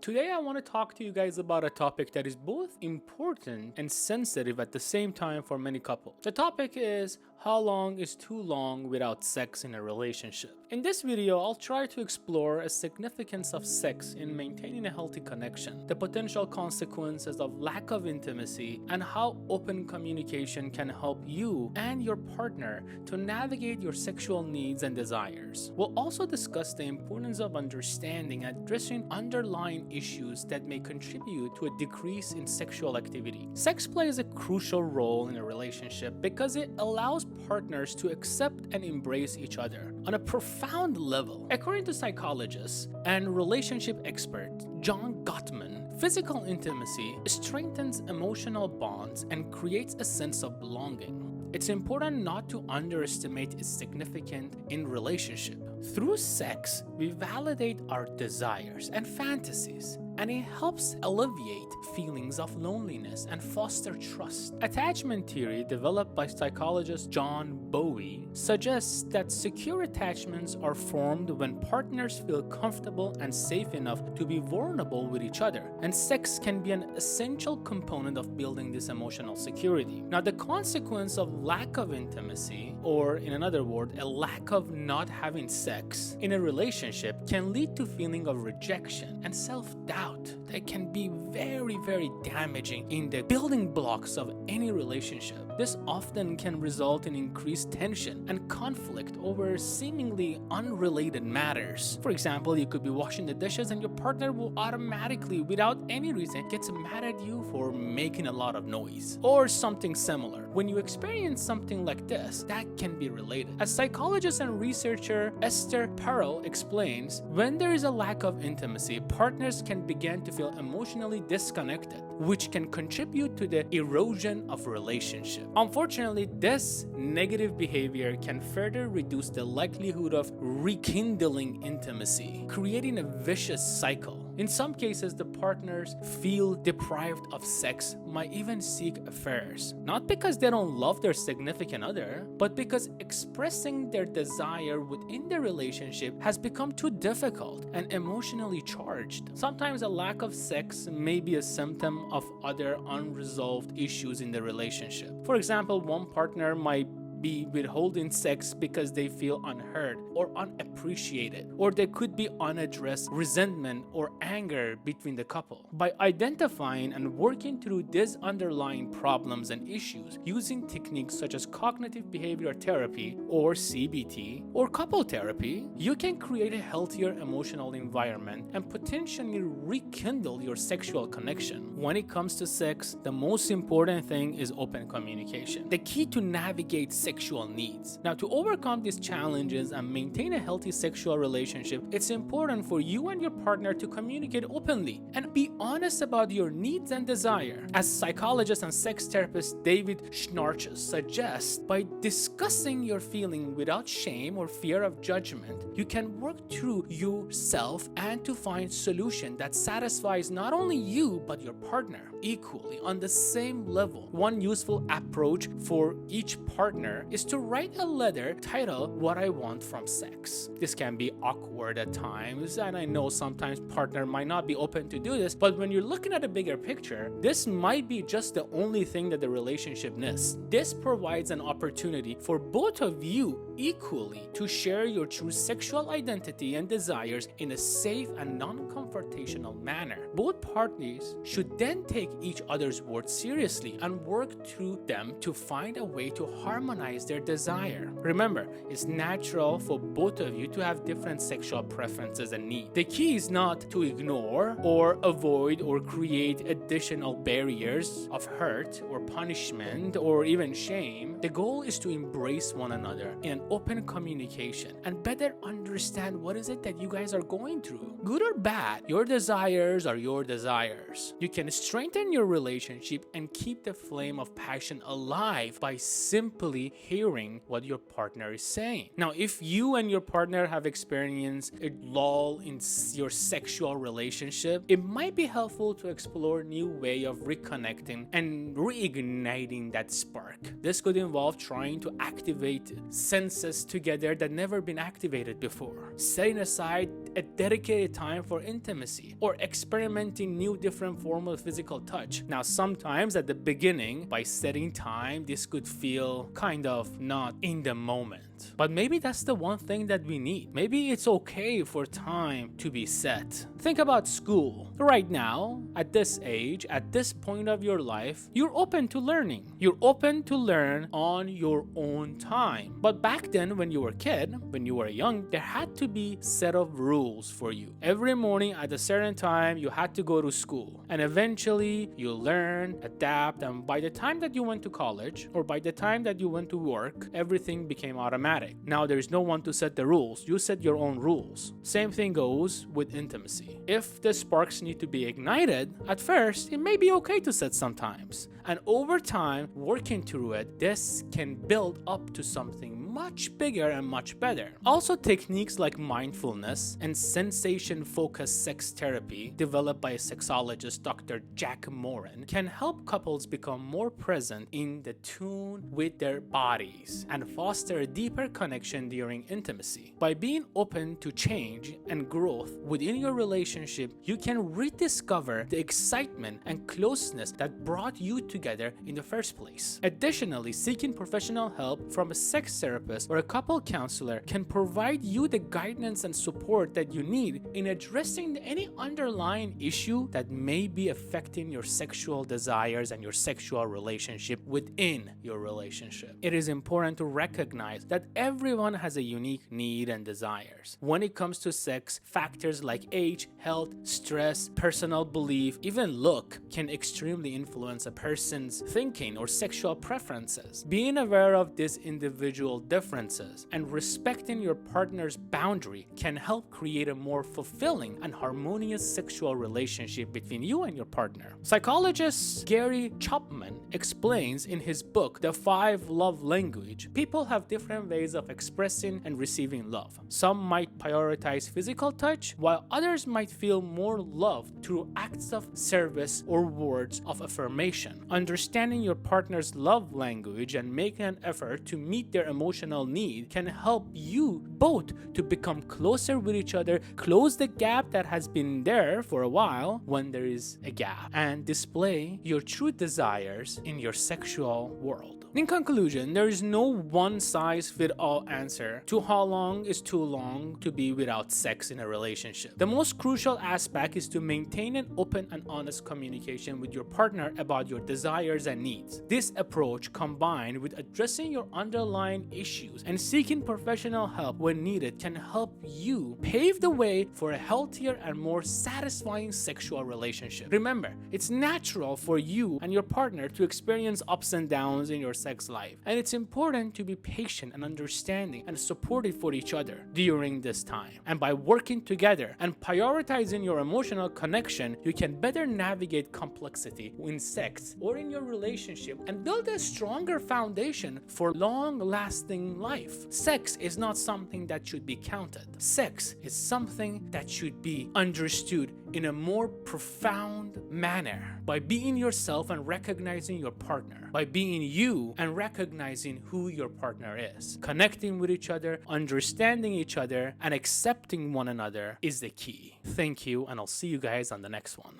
Today I want to talk to you guys about a topic that is both important and sensitive at the same time for many couples. The topic is how long is too long without sex in a relationship. In this video, I'll try to explore a significance of sex in maintaining a healthy connection, the potential consequences of lack of intimacy, and how open communication can help you and your partner to navigate your sexual needs and desires. We'll also discuss the importance of understanding and addressing underlying issues that may contribute to a decrease in sexual activity. Sex plays a crucial role in a relationship because it allows partners to accept and embrace each other on a profound level. According to psychologist and relationship expert John Gottman, physical intimacy strengthens emotional bonds and creates a sense of belonging. It's important not to underestimate its significance in relationship. Through sex, we validate our desires and fantasies, and it helps alleviate feelings of loneliness and foster trust. Attachment theory, developed by psychologist John Bowie, suggests that secure attachments are formed when partners feel comfortable and safe enough to be vulnerable with each other, and sex can be an essential component of building this emotional security. Now, the consequence of lack of intimacy, or in another word, a lack of not having sex in a relationship, can lead to feeling of rejection and self-doubt that can be very, very damaging in the building blocks of any relationship. This often can result in increased tension and conflict over seemingly unrelated matters. For example, you could be washing the dishes and your partner will automatically, without any reason, gets mad at you for making a lot of noise, or something similar. When you experience something like this, that can be related. As psychologist and researcher Esther Perel explains, when there is a lack of intimacy, partners can begin to feel emotionally disconnected, which can contribute to the erosion of relationship. Unfortunately, this negative behavior can further reduce the likelihood of rekindling intimacy, creating a vicious cycle. In some cases, the partners feel deprived of sex, might even seek affairs, not because they don't love their significant other, but because expressing their desire within the relationship has become too difficult and emotionally charged. Sometimes a lack of sex may be a symptom of other unresolved issues in the relationship. For example, one partner might be withholding sex because they feel unheard or unappreciated, or there could be unaddressed resentment or anger between the couple. By identifying and working through these underlying problems and issues using techniques such as cognitive behavioral therapy or CBT or couple therapy, you can create a healthier emotional environment and potentially rekindle your sexual connection. When it comes to sex, the most important thing is open communication, the key to navigate sexual needs. Now, to overcome these challenges and maintain a healthy sexual relationship, it's important for you and your partner to communicate openly and be honest about your needs and desire. As psychologist and sex therapist David Schnarches suggests, by discussing your feeling without shame or fear of judgment, you can work through yourself and to find solution that satisfies not only you but your partner equally on the same level. One useful approach for each partner is to write a letter titled "What I Want from Sex." This can be awkward at times, and I know sometimes partner might not be open to do this, but when you're looking at a bigger picture, this might be just the only thing that the relationship needs. This provides an opportunity for both of you equally to share your true sexual identity and desires in a safe and non-confrontational manner. Both parties should then take each other's words seriously and work through them to find a way to harmonize their desire. Remember, it's natural for both of you to have different sexual preferences and needs. The key is not to ignore or avoid or create additional barriers of hurt or punishment or even shame. The goal is to embrace one another in an open communication and better understand what is it that you guys are going through. Good or bad, your desires are your desires. You can strengthen your relationship and keep the flame of passion alive by simply hearing what your partner is saying. Now, if you and your partner have experienced a lull in your sexual relationship, it might be helpful to explore new way of reconnecting and reigniting that spark. This could involve trying to activate sense senses together that never been activated before, setting aside a dedicated time for intimacy, or experimenting new different form of physical touch. Now, sometimes at the beginning, by setting time, this could feel kind of not in the moment. But maybe that's the one thing that we need. Maybe it's okay for time to be set. Think about school. Right now, at this age, at this point of your life, you're open to learning. You're open to learn on your own time. But back then, when you were a kid, when you were young, there had to be a set of rules for you. Every morning at a certain time, you had to go to school. And eventually, you learn, adapt, and by the time that you went to college, or by the time that you went to work, everything became automatic. Now there's no one to set the rules. You set your own rules. Same thing goes with intimacy. If the sparks need to be ignited, at first, it may be okay to set sometimes. And over time, working through it, this can build up to something much bigger and much better. Also, techniques like mindfulness and sensation-focused sex therapy developed by sexologist Dr. Jack Moran can help couples become more present in the tune with their bodies and foster a deeper connection during intimacy. By being open to change and growth within your relationship, you can rediscover the excitement and closeness that brought you together in the first place. Additionally, seeking professional help from a sex therapist or a couple counselor can provide you the guidance and support that you need in addressing any underlying issue that may be affecting your sexual desires and your sexual relationship within your relationship. It is important to recognize that everyone has a unique need and desires. When it comes to sex, factors like age, health, stress, personal belief, even look can extremely influence a person's thinking or sexual preferences. Being aware of these individual differences and respecting your partner's boundary can help create a more fulfilling and harmonious sexual relationship between you and your partner. Psychologist Gary Chapman explains in his book, The 5 Love Language, people have different ways of expressing and receiving love. Some might prioritize physical touch, while others might feel more loved through acts of service or words of affirmation. Understanding your partner's love language and making an effort to meet their emotional need can help you both to become closer with each other, close the gap that has been there for a while when there is a gap, and display your true desires in your sexual world. In conclusion, there is no one-size-fits-all answer to how long is too long to be without sex in a relationship. The most crucial aspect is to maintain an open and honest communication with your partner about your desires and needs. This approach, combined with addressing your underlying issues and seeking professional help when needed, can help you pave the way for a healthier and more satisfying sexual relationship. Remember, it's natural for you and your partner to experience ups and downs in your sex life, and it's important to be patient and understanding and supportive for each other during this time. And by working together and prioritizing your emotional connection, you can better navigate complexity in sex or in your relationship and build a stronger foundation for long-lasting life. Sex is not something that should be counted. Sex is something that should be understood in a more profound manner. By being yourself and recognizing your partner, by being you and recognizing who your partner is, connecting with each other, understanding each other, and accepting one another is the key. Thank you, and I'll see you guys on the next one.